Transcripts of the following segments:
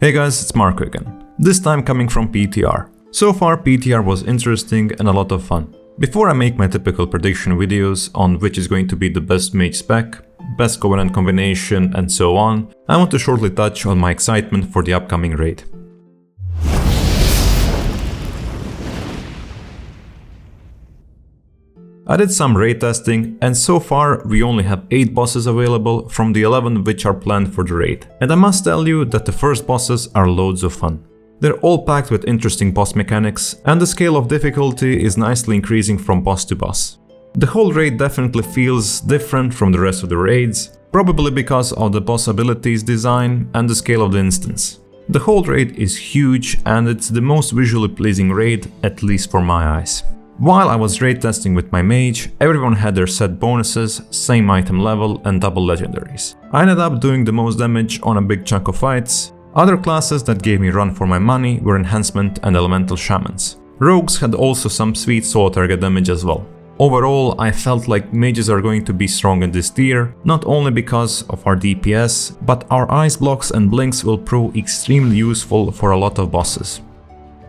Hey guys, it's Marco again. This time coming from PTR. So far PTR was interesting and a lot of fun. Before I make my typical prediction videos on which is going to be the best mage spec, best covenant combination and so on, I want to shortly touch on my excitement for the upcoming raid. I did some raid testing and so far we only have 8 bosses available from the 11 which are planned for the raid. And I must tell you that the first bosses are loads of fun. They're all packed with interesting boss mechanics and the scale of difficulty is nicely increasing from boss to boss. The whole raid definitely feels different from the rest of the raids, probably because of the boss abilities design and the scale of the instance. The whole raid is huge and it's the most visually pleasing raid, at least for my eyes. While I was raid testing with my mage, everyone had their set bonuses, same item level and double legendaries. I ended up doing the most damage on a big chunk of fights. Other classes that gave me run for my money were enhancement and elemental shamans. Rogues had also some sweet solo target damage as well. Overall, I felt like mages are going to be strong in this tier, not only because of our DPS, but our ice blocks and blinks will prove extremely useful for a lot of bosses.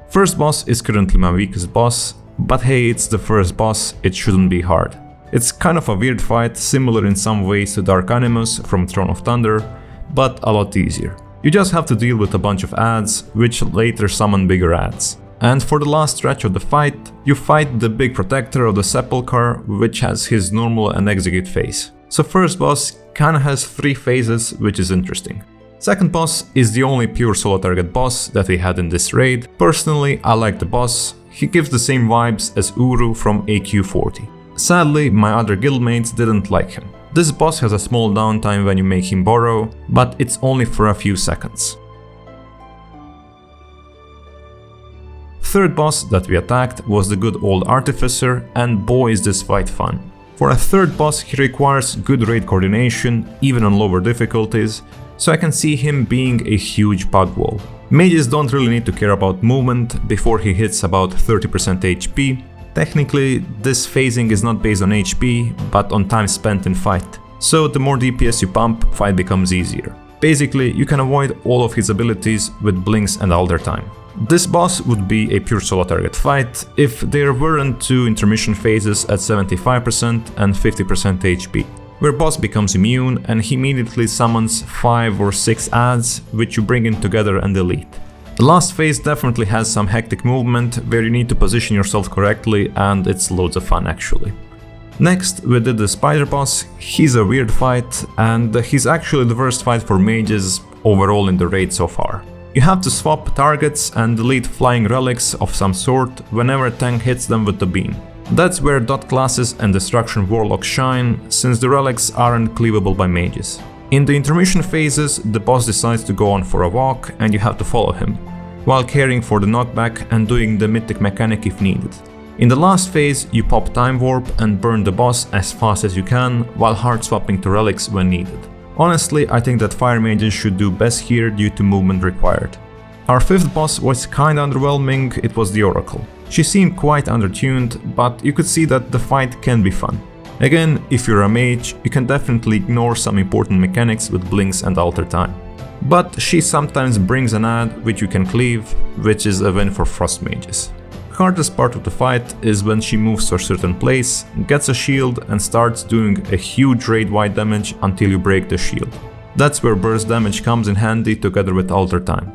First boss is currently my weakest boss. But hey, it's the first boss, it shouldn't be hard. It's kind of a weird fight, similar in some ways to Dark Animus from Throne of Thunder, but a lot easier. You just have to deal with a bunch of adds, which later summon bigger adds. And for the last stretch of the fight, you fight the big protector of the Sepulcher, which has his normal and execute phase. So first boss kinda has 3 phases, which is interesting. Second boss is the only pure solo target boss that we had in this raid. Personally, I like the boss. He gives the same vibes as Uru from AQ40. Sadly, my other guildmates didn't like him. This boss has a small downtime when you make him borrow, but it's only for a few seconds. Third boss that we attacked was the good old Artificer, and boy is this fight fun. For a third boss he requires good raid coordination, even on lower difficulties, so I can see him being a huge bug wall. Mages don't really need to care about movement before he hits about 30% HP. Technically, this phasing is not based on HP, but on time spent in fight. So the more DPS you pump, fight becomes easier. Basically, you can avoid all of his abilities with blinks and alter time. This boss would be a pure solo target fight if there weren't 2 intermission phases at 75% and 50% HP. Where boss becomes immune and he immediately summons 5 or 6 adds which you bring in together and delete. The last phase definitely has some hectic movement where you need to position yourself correctly and it's loads of fun actually. Next we did the spider boss. He's a weird fight and he's actually the worst fight for mages overall in the raid so far. You have to swap targets and delete flying relics of some sort whenever a tank hits them with the beam. That's where dot classes and destruction warlocks shine, since the relics aren't cleavable by mages. In the intermission phases, the boss decides to go on for a walk and you have to follow him, while caring for the knockback and doing the mythic mechanic if needed. In the last phase, you pop time warp and burn the boss as fast as you can, while hard swapping to relics when needed. Honestly, I think that fire mages should do best here due to movement required. Our 5th boss was kinda underwhelming, it was the Oracle. She seemed quite undertuned, but you could see that the fight can be fun. Again, if you're a mage, you can definitely ignore some important mechanics with blinks and alter time. But she sometimes brings an add which you can cleave, which is a win for frost mages. Hardest part of the fight is when she moves to a certain place, gets a shield and starts doing a huge raid-wide damage until you break the shield. That's where burst damage comes in handy together with alter time.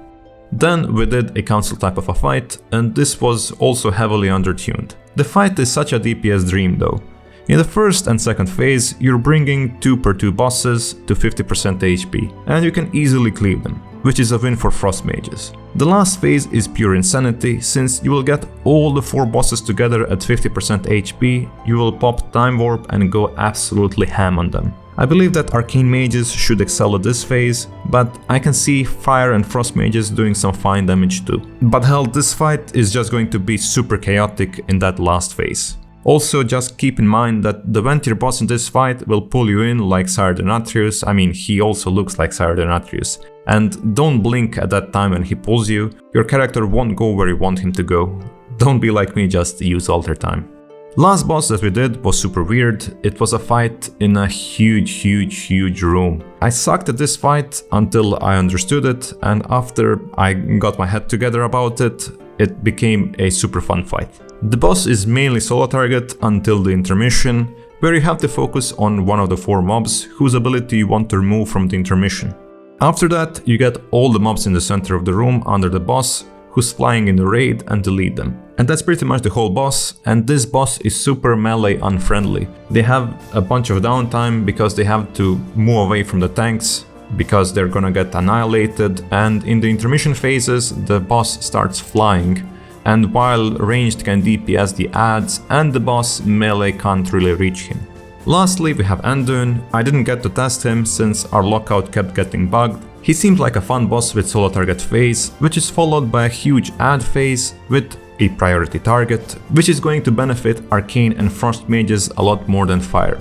Then we did a council type of a fight, and this was also heavily undertuned. The fight is such a DPS dream though. In the first and second phase, you're bringing 2 per 2 bosses to 50% HP, and you can easily cleave them, which is a win for frost mages. The last phase is pure insanity, since you will get all the 4 bosses together at 50% HP, you will pop time warp and go absolutely ham on them. I believe that arcane mages should excel at this phase, but I can see fire and frost mages doing some fine damage too. But hell, this fight is just going to be super chaotic in that last phase. Also, just keep in mind that the Ventier boss in this fight will pull you in like Sire Denatrius. I mean, he also looks like Sire Denatrius. And don't blink at that time when he pulls you, your character won't go where you want him to go. Don't be like me, just use alter time. Last boss that we did was super weird. It was a fight in a huge room. I sucked at this fight until I understood it, and after I got my head together about it, it became a super fun fight. The boss is mainly solo target until the intermission, where you have to focus on one of the 4 mobs whose ability you want to remove from the intermission. After that, you get all the mobs in the center of the room under the boss, who's flying in the raid, and delete them. And that's pretty much the whole boss, and this boss is super melee unfriendly. They have a bunch of downtime because they have to move away from the tanks, because they're gonna get annihilated, and in the intermission phases the boss starts flying, and while ranged can DPS the adds, and the boss melee can't really reach him. Lastly, we have Andun. I didn't get to test him since our lockout kept getting bugged. He seemed like a fun boss with solo target phase, which is followed by a huge add phase with a priority target, which is going to benefit Arcane and Frost mages a lot more than Fire.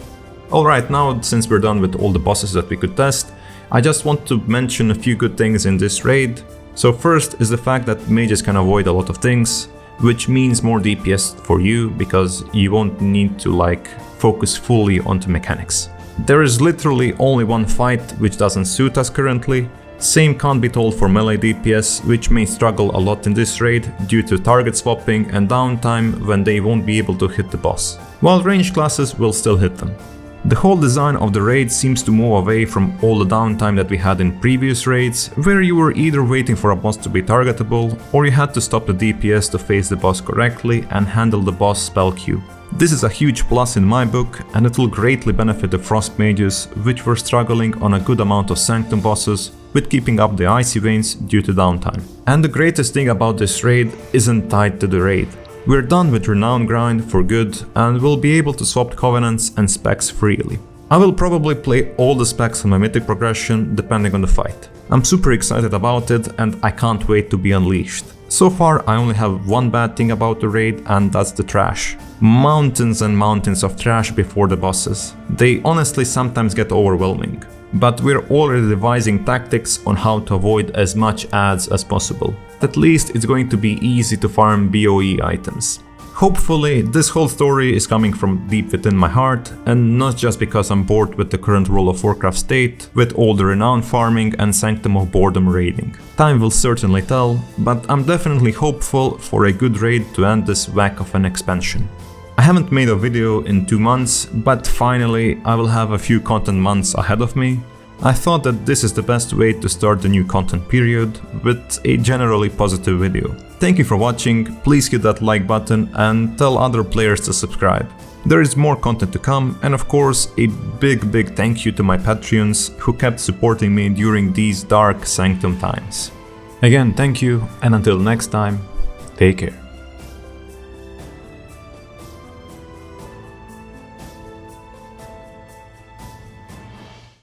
Alright, now since we're done with all the bosses that we could test, I just want to mention a few good things in this raid. So first is the fact that mages can avoid a lot of things, which means more DPS for you because you won't need to focus fully onto mechanics. There is literally only one fight which doesn't suit us currently. Same can't be told for melee DPS, which may struggle a lot in this raid due to target swapping and downtime when they won't be able to hit the boss, while ranged classes will still hit them. The whole design of the raid seems to move away from all the downtime that we had in previous raids, where you were either waiting for a boss to be targetable, or you had to stop the DPS to face the boss correctly and handle the boss spell queue. This is a huge plus in my book, and it will greatly benefit the Frost mages, which were struggling on a good amount of Sanctum bosses with keeping up the Icy Veins due to downtime. And the greatest thing about this raid isn't tied to the raid. We're done with Renown grind for good, and we'll be able to swap Covenants and specs freely. I will probably play all the specs on my mythic progression depending on the fight. I'm super excited about it, and I can't wait to be unleashed. So far I only have one bad thing about the raid, and that's the trash. Mountains and mountains of trash before the bosses. They honestly sometimes get overwhelming. But we're already devising tactics on how to avoid as much adds as possible. At least it's going to be easy to farm BOE items. Hopefully, this whole story is coming from deep within my heart, and not just because I'm bored with the current World of Warcraft state, with all the renown farming and Sanctum of Boredom raiding. Time will certainly tell, but I'm definitely hopeful for a good raid to end this whack of an expansion. I haven't made a video in 2 months, but finally I will have a few content months ahead of me. I thought that this is the best way to start the new content period, with a generally positive video. Thank you for watching, please hit that like button and tell other players to subscribe. There is more content to come, and of course a big thank you to my Patreons who kept supporting me during these dark Sanctum times. Again, thank you, and until next time, take care.